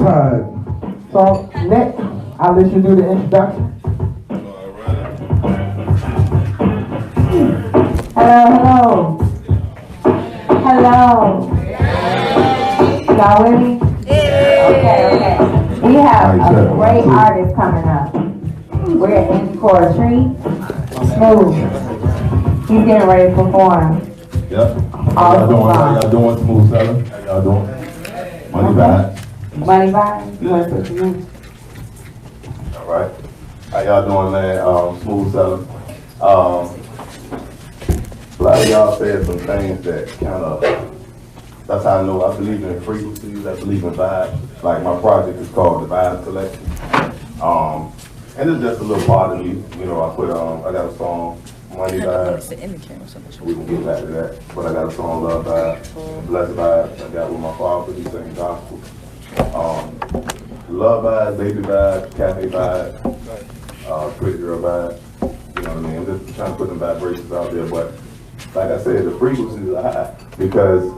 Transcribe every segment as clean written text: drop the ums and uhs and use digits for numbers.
So, Nick, I'll let you do the introduction. Hello. Y'all with me? Okay. We have a great artist coming up. We're in for a treat. Smoove. He's getting ready to perform. Yep. How y'all doing? Smoove Sailing? How y'all doing? Money Vibes. Money Vibes? You want to put your name? All right. How y'all doing, man? Smoove Sailing. A lot of y'all said some things that kind of, that's how I know I believe in frequencies, I believe in vibes. Like my project is called the Vibe Collection. And it's just a little part of me. You know, I got a song, Money Vibes. We can get back to that. But I got a song, Love Vibes, Blessed Vibes. I got with my father, he sing gospel. Love Vibes, Baby Vibes, Cafe Vibes, Pretty Girl Vibes. You know what I mean? I'm just trying to put them vibrations out there. But like I said, the frequencies are high because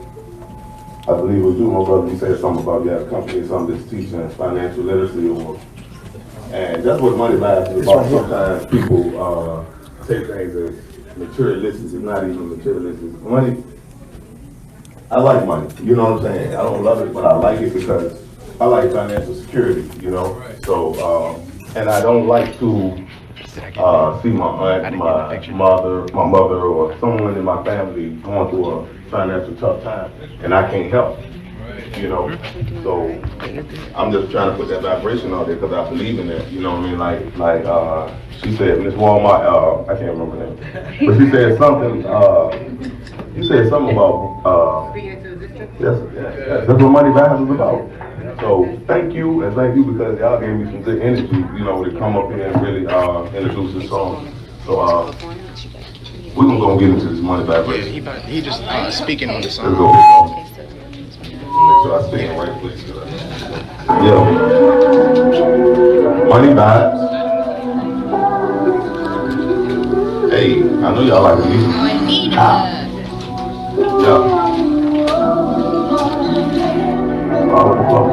I believe with you, my brother, you said something about you have a company or something that's teaching financial literacy and that's what Money Vibes is about. Sometimes people take things as materialistic. It's not even materialistic. Money, I like money, you know what I'm saying? I don't love it, but I like it because I like financial security, you know? So, and I don't like to see my aunt, my mother, or someone in my family going through a financial tough time, and I can't help, you know. So I'm just trying to put that vibration out there because I believe in that, you know what I mean? Like she said, Miss Walmart, I can't remember her name, but she said something. You said something about yes, that's what Money Vibes is about. So thank you because y'all gave me some good energy, you know, to come up here and really introduce this song. So we're gonna go get into this Money Vibration. Yeah, he just speaking on the song. Let's go. Make sure I stay in the right place. Yeah. Money Vibes. Hey, I know y'all like the music. Yeah. Follow the flow.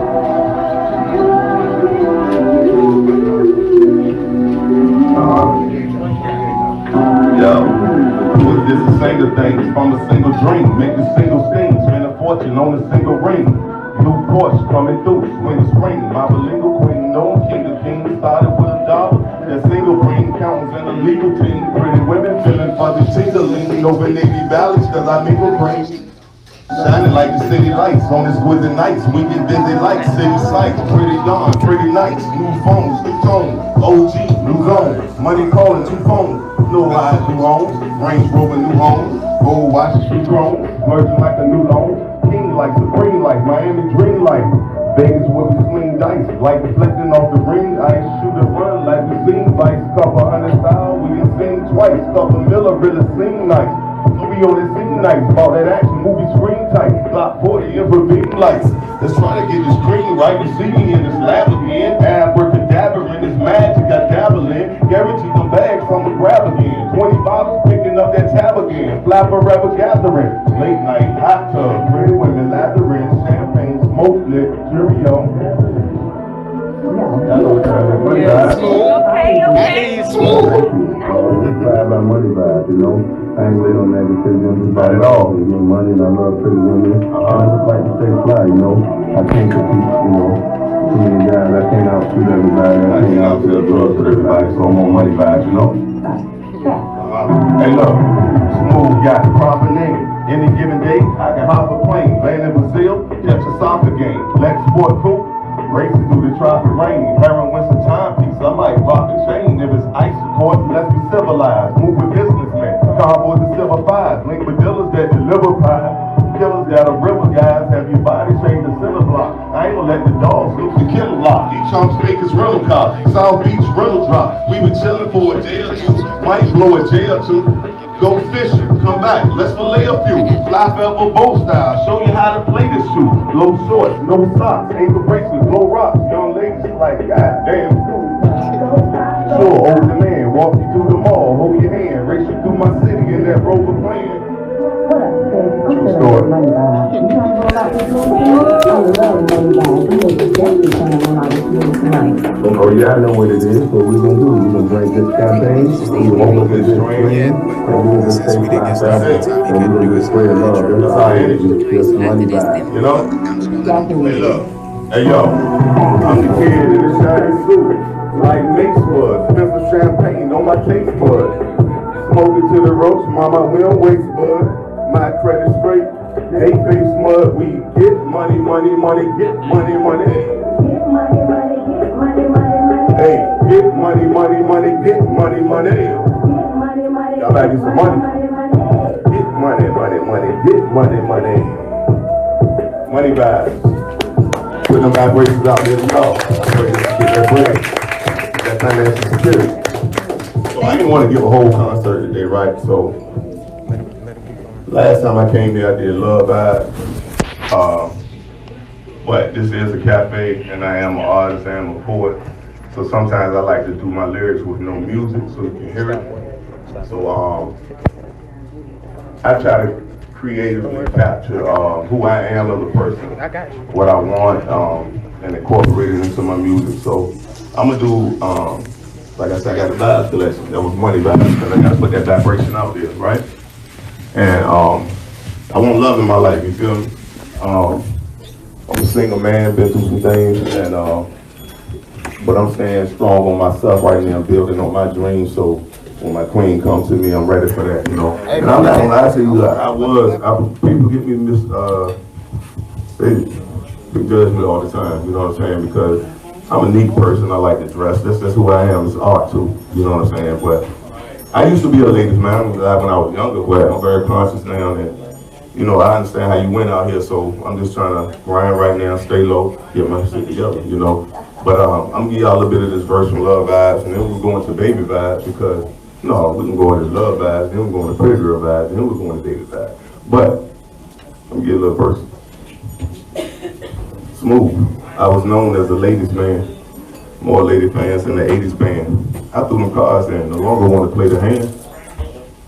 This is single things from a single dream. Make a single sting, spend a fortune on a single ring. New Porsche coming through, swing the spring. My bilingual queen, no king of kings. Started with $1. That single brain counts in a legal team. Pretty women feeling fuzzy tingling over Navy valleys, cause I mingle brains. Shining like the city lights on exquisite nights. We get busy like city sights. Pretty dawn, pretty nights. New phones, new tones. OG, new zone. Money calling, 2 phones. No eyes, new homes. Range Rover, new homes. Gold watches, she grown. Merging like a new loan. King like Supreme life. Miami dream life. Vegas where we swing dice. Like reflecting off the ring. I shoot a run like we seen vice. Couple hundred style, we can sing twice. Couple Miller really sing nice. We on the scene nights, about that action movie screen type. Block 40 infrared lights. Let's try to get the screen right. You see me in this lab again. Abracadabra in this magic I dabble in. Guaranteed them bags from the grab again. 20 bottles picking up that tab again. Fly forever gathering. Late night hot tub. Pretty women lathering. Champagne, smoke lit. Cheerio. Y'all know what time it is. Okay. Vibe by Money Vibes, you know. I ain't wait on negativity, not at all. You know, money and I love pretty women. I just like to stay fly, you know. I can't compete, you know. Too many guys, I can't outshoot everybody. I can't outsell drugs for everybody, so I'm on Money Vibes, you know. Hey look, Smoove got the proper name. Any given day, I can hop a plane. Land in Brazil, catch a soccer game. Let's sport coupe. Racing through the tropic rain, heroin wins a timepiece. I might rock a chain. If it's ice, of course, let's be civilized. Move with businessmen, cowboys and silver fives. Link with dealers that deliver pie. Killers that are river guys. Have your body shaped to center block. I ain't gonna let the dogs loose the killer lock. These chumps make his rental car. South Beach rental drop. We been chilling for a day or two. Might blow a J or two. Go fishing, come back, let's fillet a few. Fly forever boat style, show you how to play this shoe. Low shorts, no socks, ankle bracelets, low rocks. Young ladies like, goddamn. Sure, older man, walk you through the mall, hold your hand, race you through my city in that Rover plan. True story. Oh yeah, I know what it is. So we're gonna do. We're gonna drink this champagne. We're gonna open this drink. And we're gonna just say fly back. And we're gonna just spread love. That's how it is. Just money back. You know? Hey, look. Hey, yo. I'm the kid in the shiny suit. Like Mace Bud. Spencer champagne on my taste bud. Smoke it to the roach, mama. We don't waste bud. My credit straight. They face mud. We get money, money, money. Get money, money. Get money, money, get money, money, money. Hey, get money, money, money. Get money, money. Get money, money, Y'all better get some money. Get money, money, money. Get money, money. Money vibes. Put them vibrations out there, y'all. Get that bread. That financial security. So I didn't want to give a whole concert today, right? So last time I came here, I did Love Vibes. But this is a cafe, and I am an artist, I am a poet. So sometimes I like to do my lyrics with no music so you can hear it. So I try to creatively capture who I am as a person, what I want, and incorporate it into my music. So I'm gonna do, like I said, I got a vibe collection. That was money vibes, because I gotta put that vibration out there, right? And I want love in my life, you feel me? I'm a single man, been through some things, and but I'm staying strong on myself right now, building on my dreams. So when my queen comes to me, I'm ready for that, you know. And I'm not gonna lie to you, people give me this, they judge me all the time, you know what I'm saying? Because I'm a neat person, I like to dress. That's who I am, it's art too, you know what I'm saying? But I used to be a ladies' man when I was younger, but I'm very conscious now that, you know, I understand how you went out here, so I'm just trying to grind right now, stay low, get my shit together, you know. But I'm gonna give y'all a bit of this verse from Love Vibes, and then we're going to Baby Vibes, because, no, we can go into Love Vibes, then we're going to Pretty Girl Vibes, then we're going to Baby Vibes. But, I'm gonna give a little verse. Smoove. I was known as a ladies' man, more lady fans than the 80s band. I threw them cards in, no longer want to play the hand.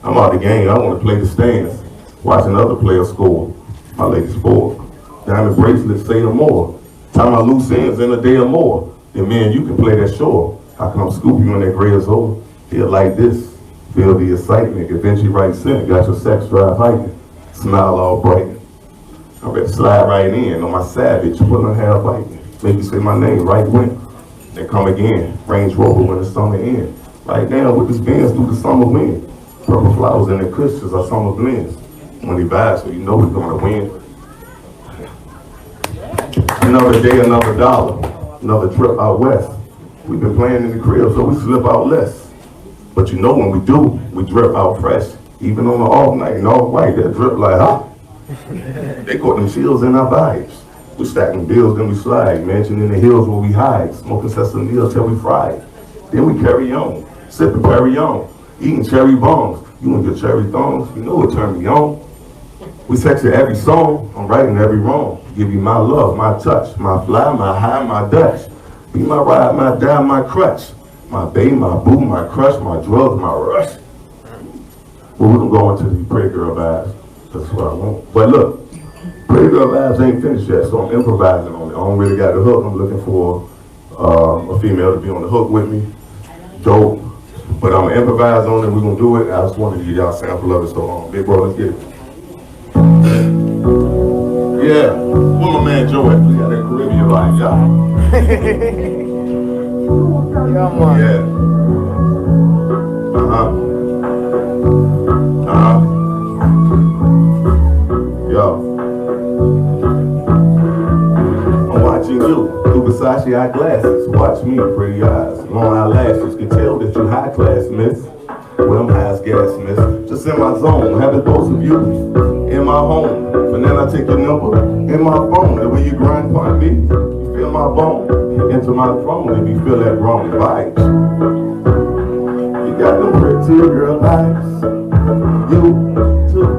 I'm out of the game, I want to play the stands. Watching other players score, my lady sport. Diamond bracelets say no more. Tie my loose ends in a day or more. Then man, you can play that shore. I come scoop you in that gray as hole. Feel like this, feel the excitement. Eventually right center, got your sex drive hiking. Smile all bright. I'm ready to slide right in on my savage, pulling hair biting. Make you say my name right when. Then come again, Range Rover when the summer ends. Right now with this Benz through the summer wind. Purple flowers in the cushions are summer blends. Money vibes, so you know we're gonna win. Another day, another dollar, another trip out west. We've been playing in the crib, so we slip out less. But you know when we do, we drip out fresh. Even on the off night and off white, that drip like, huh? They caught them shields in our vibes. We stacking bills, then we slide. Mansion in the hills where we hide. Smoking sesame meals till we fried. Then we carry on, sipping Perry on, eating cherry bombs. You and your cherry thongs, you know it turned me on. We sex you every song, I'm writing every wrong. Give you my love, my touch, my fly, my high, my Dutch. Be my ride, my die, my crutch. My babe, my boo, my crush, my drugs, my rush. Well, we're gonna go into the Pretty Girl Vibes. That's what I want. But look, Pretty Girl Vibes ain't finished yet, so I'm improvising on it. I don't really got the hook. I'm looking for a female to be on the hook with me. Dope. But I'm gonna improvise on it, we're gonna do it. I just wanted to give y'all a sample of it, so big bro, let's get it. Yeah, where my man Joe at? We got that Caribbean vibe, y'all. Yeah. Yo. I'm watching you through Versace eyeglasses. Watch me, pretty eyes, long eyelashes. Can tell that you high class, miss. Well, I'm high as gas, miss. Just in my zone, having both of you in my home. But then I take your number in my phone. The way you grind upon me, you feel my bone. Enter my throne if you feel that wrong vibes. You got them pretty girl vibes. You too.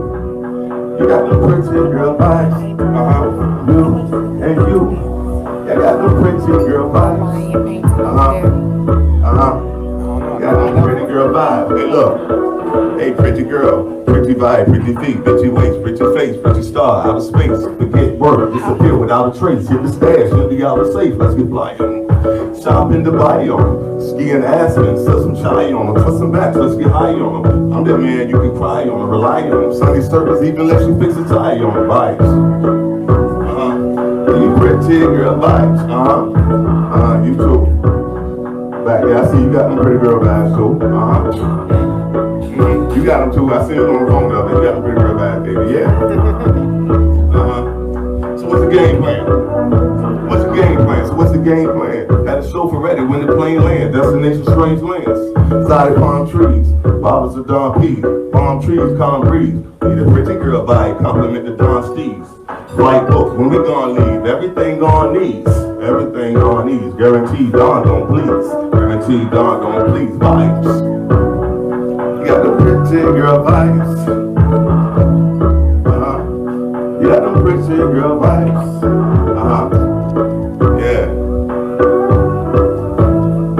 You got them pretty girl vibes. You and you. You got them pretty girl vibes. Got them pretty girl vibes. Hey, look. Hey, pretty girl, pretty vibe, pretty feet, pretty waist, pretty face, pretty star, outer space. Forget work, disappear without a trace. Hit the stash, you'll be out of safe. Let's get flying. Shop in Dubai on them, ski in Aspen, sell some chai on them, put some backs, let's get high on them. I'm that man you can cry on, rely on them. Sunday service, even let you fix a tie on the vibes. You pretty girl vibes, you too. Back there, I see you got them pretty girl vibes too, You got them too, I see them on the phone the other day, you got them pretty girl vibes, baby, yeah. So what's the game plan? What's the game plan? So what's the game plan? Had a chauffeur ready when the plane lands. Destination strange lands. Exotic palm trees, bottles of Don P. Palm trees, calm breeze. Need a pretty girl vibe, compliment the Don Steves. Flight book, when we gon' leave, everything on knees. Everything on knees. Guaranteed Don don't please. Guaranteed Don don't please. Vibes. You got the pretty girl vibes. You got them pretty girl vibes. Yeah.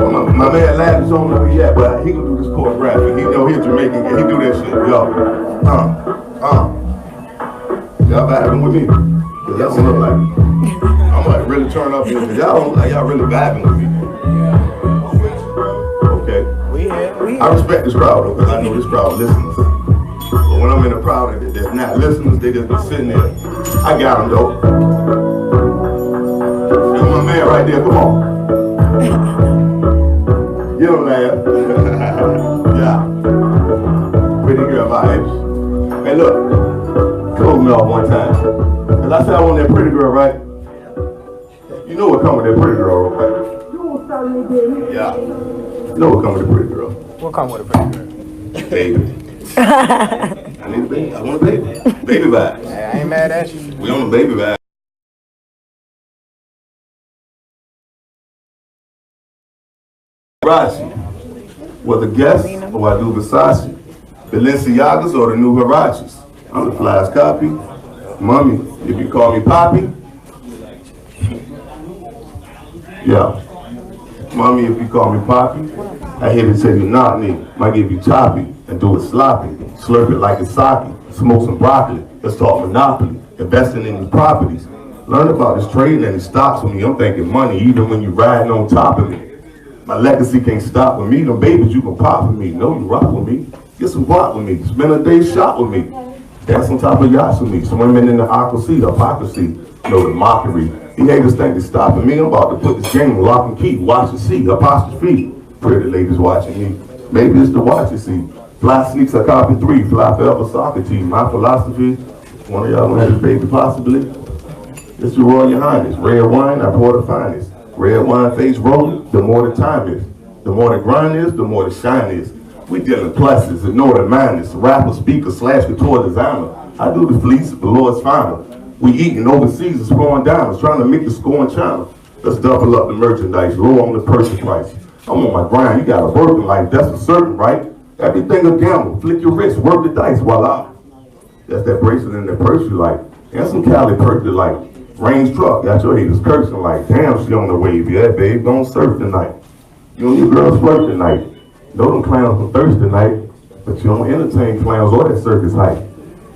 Well, my man Ladd's on where he at, but he gonna do this choreography. He know he's Jamaican, he do that shit, y'all. Y'all vibing with me? Cause y'all don't look like me. I'm like really turn up here, cause y'all don't look like y'all really vibing with me. Okay. I respect this crowd though, cause I know this crowd listens. But when I'm in a crowd that's not listeners, they just be sitting there. I got them though. That's my man right there, come on. You don't laugh. Yeah. Pretty girl vibes. Hey look, close me off one time. Cause I said I want that pretty girl, right? You know what come with that pretty girl, right? Yeah. You know what come with the pretty girl. What come with a pretty girl? Baby. I need a baby. I want a baby. Baby vibes. Hey, I ain't mad at you. We on the baby vibe. Versace. Whether guest or I do Versace. Balenciagas or the new Hirachis. I'm the flyest copy. Mommy, if you call me Poppy. Yeah. Mommy, if you call me Poppy. I hate to tell you not me. Might give you choppy and do it sloppy. Slurp it like it's sake. Smoke some broccoli. Let's talk monopoly. Investing in these properties. Learn about this trading and the stocks with me. I'm thinking money even when you riding on top of me. My legacy can't stop with me. Them babies you can pop with me. Know you rock with me. Get some guap with me. Spend a day shop with me. Dance on top of yachts with me. Swimming in the aqua sea, hypocrisy. Know the mockery. The haters think they're stopping me. I'm about to put this game lock and key. Watch and see. Apostrophe. Pretty ladies watching me. Maybe it's the watch you see. Fly sneaks I copy 3. Fly forever soccer team. My philosophy. One of y'all gonna have this baby possibly. It's your Royal Highness. Red wine, I pour the finest. Red wine face rolling, the more the time is. The more the grind is, the more the shine is. We dealing pluses, ignore the minus. Rapper, speaker, slash couture designer. I do the fleece, the Lord's final. We eating overseas and scoring diamonds, trying to make the score in China. Let's double up the merchandise, low on the purchase price. I'm on my grind, you got a working life, that's for certain, right? Everything a gamble, flick your wrist, work the dice, voila. That's that bracelet and that purse you like. And some Cali perk you like. Range truck, got your haters cursing like, damn, she on the wave, yeah, babe, gon' surf tonight. You and your girls flirt tonight. Know them clowns from thirst tonight, but you don't entertain clowns or that circus hype.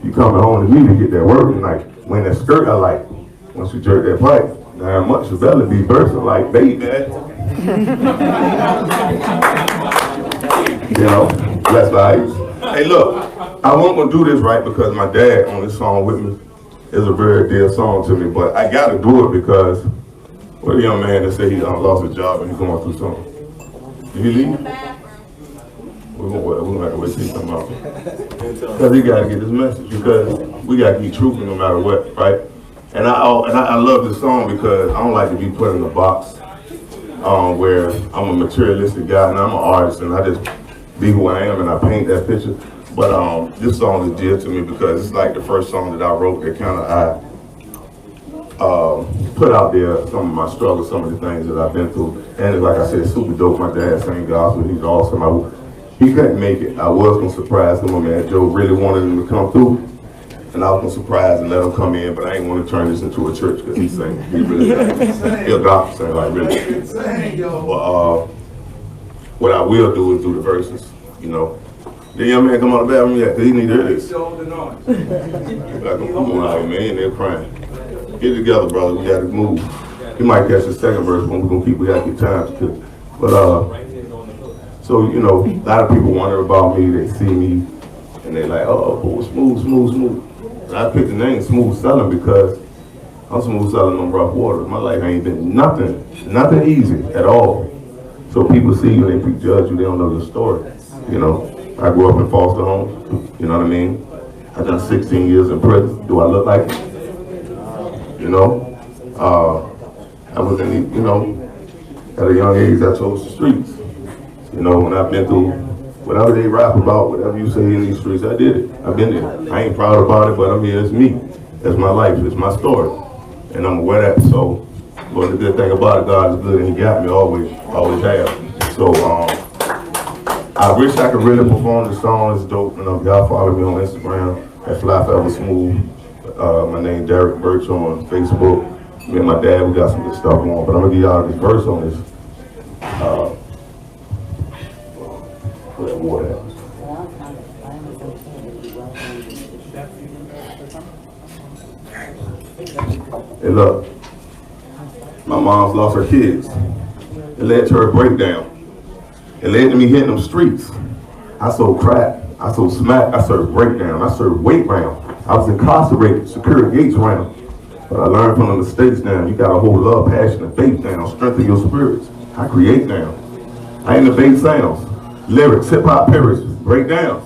You coming home to me to get that work tonight. When that skirt I like, once you jerk that pipe, damn much your belly be bursting like, baby. You know, that's vibes. Hey look, I wasn't gonna do this right because my dad on this song with me is a very dear song to me, but I gotta do it because, what a young man that said he lost his job and he's going through something. Did he leave? We're gonna have to wait till he come out. Because he gotta get this message, because we gotta keep truthful no matter what, right? And I love this song because I don't like to be put in a box where I'm a materialistic guy and I'm an artist and I just be who I am and I paint that picture. But this song is dear to me because it's like the first song that I wrote that kind of I put out there some of my struggles, some of the things that I've been through. And it's like I said, super dope. My dad sang gospel, he's awesome. He couldn't make it. I was gonna surprise him. My man Joe really wanted him to come through. And I was gonna surprise and let him come in, but I ain't want to turn this into a church because he sang. He really sang. He'll gospel sing like really. But what I will do is do the verses, you know. The young man come out of the bathroom yet? He need to hear this. Come on out, man. They're crying. Get it together, brother. We got to move. He might catch the second verse when we're going to keep, we got to keep time. But, so, you know, a lot of people wonder about me. They see me, and they're like, oh, Smoove. And I picked the name Smoove Sailing because I'm smooth sailing on rough water. My life ain't been nothing easy at all. So people see you and they prejudge you, they don't know your story. You know, I grew up in foster homes, you know what I mean? I done 16 years in prison. Do I look like it? You know? I was in the, you know, at a young age I chose the streets. You know, when I've been through whatever they rap about, whatever you say in these streets, I did it. I've been there. I ain't proud about it, but I'm here, it's me. That's my life, it's my story. And I'm aware of that, so, but the good thing about it, God is good and he got me, always have. So, I wish I could really perform the song, it's dope. And y'all follow me on Instagram at Fly Forever Smoove. My name Darrick Burch on Facebook. Me and my dad, we got some good stuff on, but I'm gonna give y'all this verse on this. Where that water at? Hey look, my mom's lost her kids. It led to her breakdown. It led to me hitting them streets. I sold crack, I sold smack, I served breakdown, I served weight round. I was incarcerated, security gates round. But I learned from the mistakes now, you gotta hold love, passion, and faith down, strengthen your spirits. I create now. I innovate sounds, lyrics, hip-hop lyrics, break down.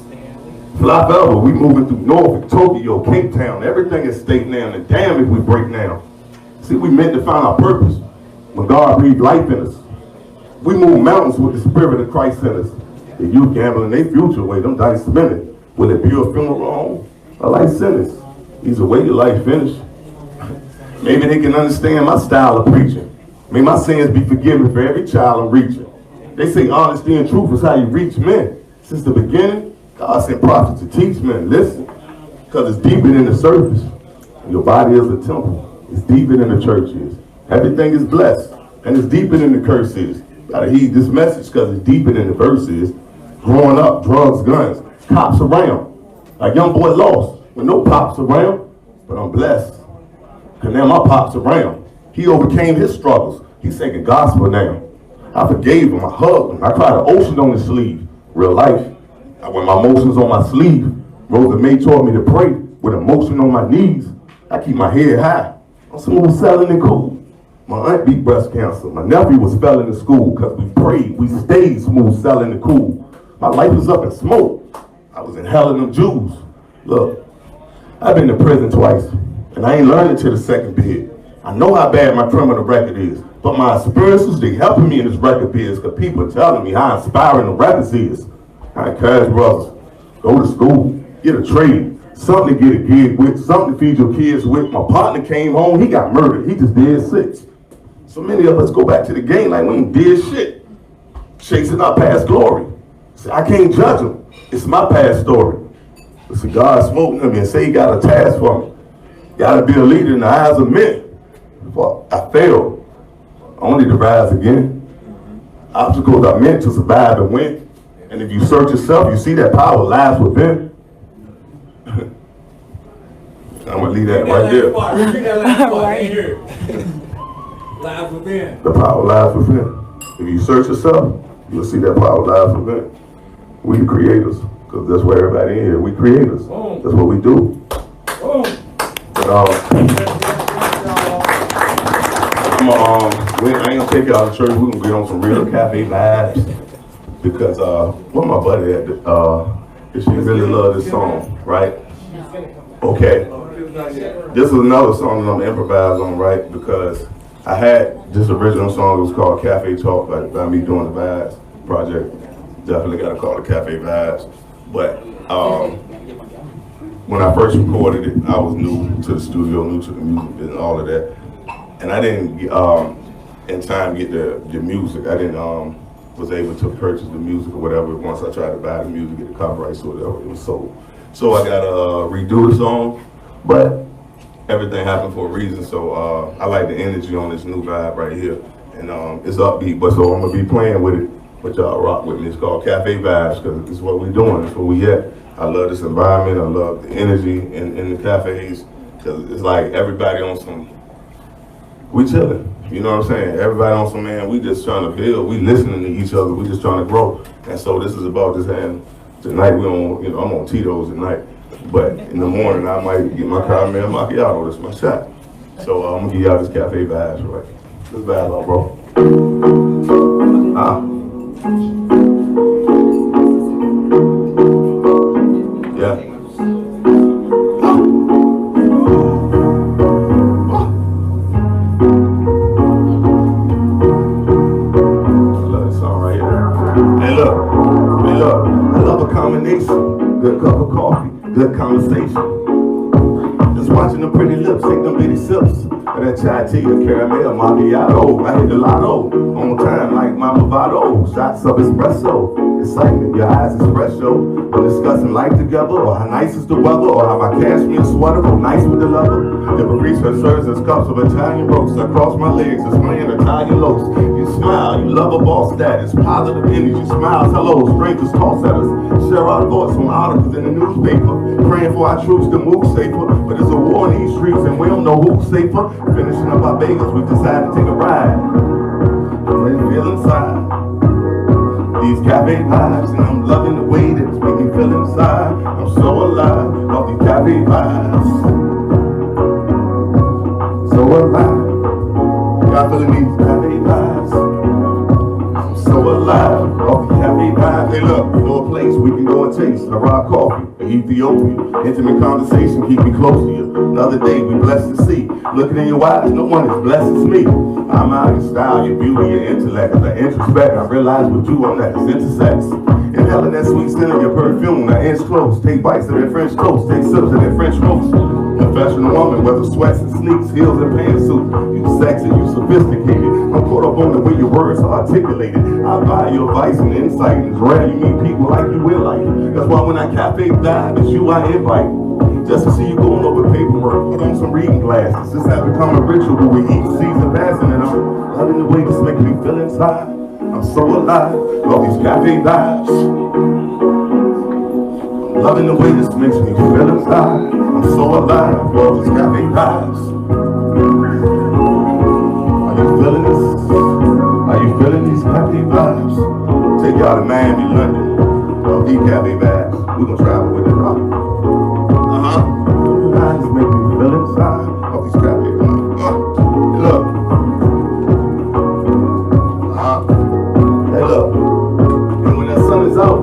Fly forever, we moving through Norfolk, Tokyo, Cape Town, everything is state now, and damn if we break now. See, we meant to find our purpose when God breathed life in us. We move mountains with the spirit of Christ in us. The youth gambling their future away, them dice spinning. Will it be a funeral home? A life sentence. Either way your life finished. Maybe they can understand my style of preaching. May my sins be forgiven for every child I'm reaching. They say honesty and truth is how you reach men. Since the beginning, God sent prophets to teach men. Listen, because it's deeper than the surface. Your body is a temple. It's deeper than the church is. Everything is blessed, and it's deeper than the curse is. Gotta heed this message because it's deeper than the verse is. Growing up, drugs, guns, cops around. Like young boy lost with no pops around, but I'm blessed. Cause now my pops around. He overcame his struggles. He's singing gospel now. I forgave him, I hugged him, I cried an ocean on his sleeve. Real life. I wear my emotions on my sleeve. Rosa May taught me to pray with emotion on my knees. I keep my head high. I'm smooth sailing and cool. My aunt beat breast cancer. My nephew was failing in school because we prayed. We stayed smooth sailing and cool. My life was up in smoke. I was in hell in them Jews. Look, I've been to prison twice, and I ain't learning till the second bid. I know how bad my criminal record is, but my experiences, they helping me in this record biz because people are telling me how inspiring the records is. I encourage brothers, go to school, get a trade, something to get a gig with, something to feed your kids with. My partner came home, he got murdered, he just did 6. So many of us go back to the game like we ain't did shit, chasing our past glory. See, I can't judge them, it's my past story. But see, God spoke to me and say he got a task for me. Gotta be a leader in the eyes of men. I failed, only to rise again. Obstacles are meant to survive and win. And if you search yourself, you see that power lies within. I'm gonna leave that right there. Lies within. The power lies within. If you search yourself, you'll see that power lies within. We the creators, because that's where everybody in here. We creators. That's what we do. But, I ain't gonna take y'all to church. We're gonna get on some real cafe vibes because what my buddy had, she really love this song, right? Okay, this is another song that I'm improvising on, right? Because I had this original song. It was called Cafe Talk by me doing the Vibes project. Definitely gotta call it Cafe Vibes. But when I first recorded it, I was new to the studio, new to the music and all of that. And I didn't, in time, get the music. I didn't, was able to purchase the music or whatever. Once I tried to buy the music, get the copyrights or whatever, it was sold. So I got to redo the song, but everything happened for a reason. So I like the energy on this new vibe right here. And it's upbeat, but so I'm going to be playing with it but y'all rock with me. It's called Cafe Vibes because it's what we're doing. It's where we at. I love this environment. I love the energy in the cafes because it's like everybody on some, we chilling. You know what I'm saying? Everybody on some, man, we just trying to build. We listening to each other. We just trying to grow. And so this is about this hand. Tonight we on, I'm on Tito's tonight. But in the morning I might get my caramel macchiato. That's my shot. So I'm gonna give y'all this Cafe Vibes, right? This vibe out, bro. Yeah. Good cup of coffee, good conversation. Just watching them pretty lips, take them bitty sips. And that chai tea, the caramel macchiato. I hit the lotto, on time like Mama Vado. Shots of espresso, excitement, your eyes espresso. We're discussing life together, or how nice is the weather, or how my cashmere sweater go nice with the leather. The barista serves us cups of Italian roast. I cross my legs, it's playing Italian loaves. You smile, you love a boss status, positive energy, smiles, hello, strangers toss at us. Share our thoughts on articles in the newspaper, praying for our troops to move safer. But there's a war in these streets and we don't know who's safer. Finishing up our Vegas, we decided to take a ride. Ready to feel inside these cafe vibes, and I'm loving the way that it's making me feel inside. I'm so alive of these cafe vibes. So alive, y'all feeling these cafe vibes? I'm so alive of the cafe vibes. Hey look, you know a place we can go and taste a raw coffee, Ethiopia. Intimate conversation keep me close to you. Another day we blessed to see. Looking in your eyes, no one as blessed as me. I'm out your style, your beauty, your intellect. As I introspect, I realize with you I'm not as intersex. Inhaling that sweet scent of your perfume, I inch close. Take bites of that French toast, take sips of that French roast. Professional woman, whether sweats and sneaks, heels and pantsuit. You sexy, you sophisticated. I'm caught up on the way your words are articulated. I buy your advice and insight, and it's rare you meet people like you in life. That's why when I cafe vibe, it's you I invite. Just to see you going over paperwork, put on some reading glasses. This has become a ritual where we each season passing, and I'm loving the way this makes me feel inside. I'm so alive, all these cafe vibes. I'm loving the way this makes me feel inside. I'm so alive, all these cafe vibes. Are you feeling this? Are you feeling these cafe vibes? Take y'all to Miami, London, all these cafe vibes. We gon' travel with it, rock. Just make me feel inside of these cafe vibes. Look. Hey, look. And when that sun is out,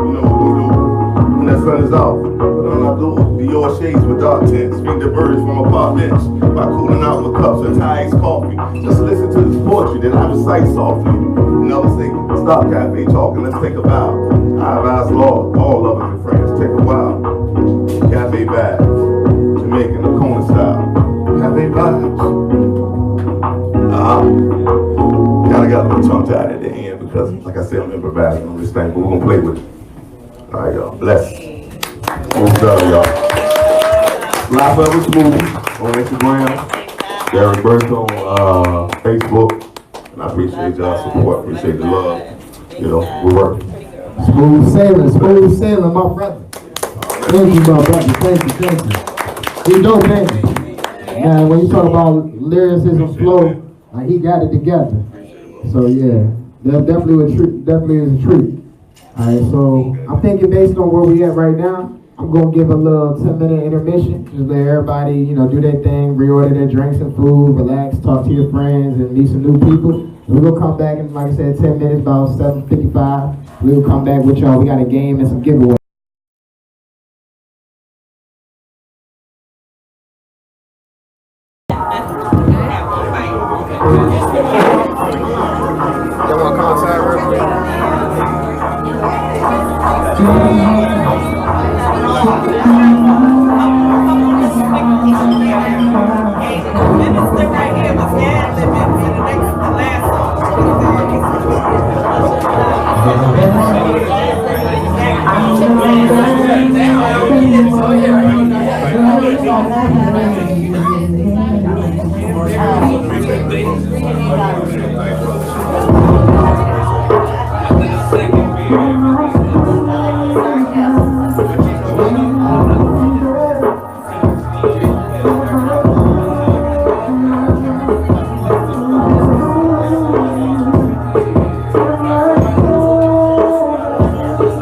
you know what we do. When that sun is out, what I'm not doing, Dior shades with dark tints, feed the birds from a park bench by cooling out with cups of Thai iced coffee. Just listen to this poetry that I recite softly. Never say, stop cafe talking, let's take a bow. I advise Lord, all of us and friends, take a while. Cafe vibes, Jamaican, the corner style. Cafe vibes. Kinda got a little tongue tied at the end because, like I said, I'm improvising on this thing, but we're gonna play with it. All right, y'all. Bless. What's up, y'all? Live Forever Smoove on Instagram. Darrick Burch on Facebook. And I appreciate y'all's support. Appreciate the love. You know, we're working. Smoove Sailing, my brother. Thank you, my brother. Thank you. You know, thank you. Man, when you talk about lyricism, flow, he got it together. So yeah, that definitely is a treat. Alright, so I'm thinking based on where we at right now, I'm gonna give a little 10-minute intermission. Just let everybody, do their thing, reorder their drinks and food, relax, talk to your friends, and meet some new people. And we're gonna come back in, like I said, 10 minutes, about 7:55. We'll come back with y'all. We got a game and some giveaways. Y'all want to come outside real quick?